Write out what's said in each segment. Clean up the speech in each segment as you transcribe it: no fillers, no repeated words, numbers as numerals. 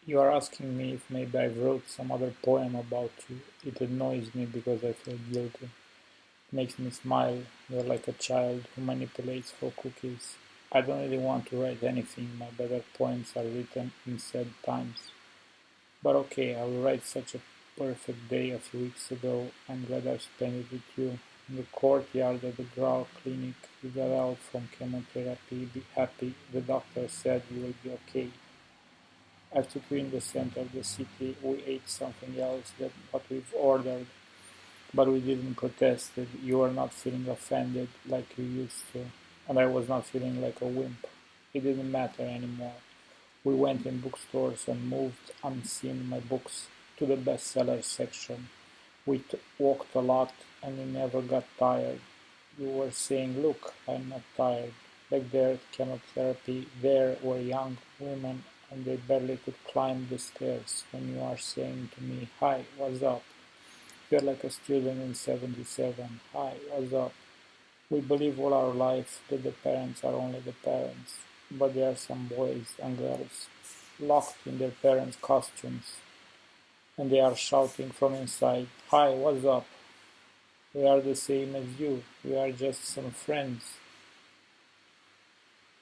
You are asking me if maybe I wrote some other poem about you. It annoys me because I feel guilty. It makes me smile. You're like a child who manipulates for cookies. I don't really want to write anything. My better poems are written in sad times. But okay, I will write such a perfect day a few weeks ago. I'm glad I spent it with you. In the courtyard at the Grau Clinic, you got out from chemotherapy. Be happy. The doctor said you will be okay. I took you in the center of the city. We ate something else than what we've ordered, but we didn't protest it. You were not feeling offended like you used to, and I was not feeling like a wimp. It didn't matter anymore. We went in bookstores and moved unseen my books to the bestseller section. We walked a lot and we never got tired. You were saying, look, I'm not tired. Back there at chemotherapy, there were young women and they barely could climb the stairs when you are saying to me, hi, what's up? You're like a student in 77. Hi, what's up? We believe all our life that the parents are only the parents, but there are some boys and girls locked in their parents' costumes, and they are shouting from inside, hi, what's up? We are the same as you, we are just some friends.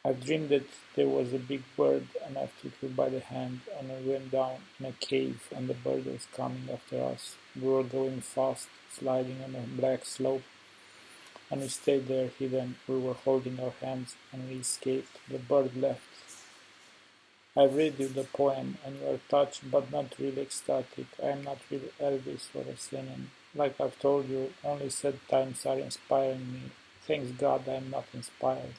I've dreamed that there was a big bird and I took you by the hand and we went down in a cave and the bird was coming after us. We were going fast, sliding on a black slope, and we stayed there hidden. We were holding our hands and we escaped. The bird left. I read you the poem and you are touched but not really ecstatic. I am not really Elvis or a singing. Like I've told you, only sad times are inspiring me. Thanks God I am not inspired.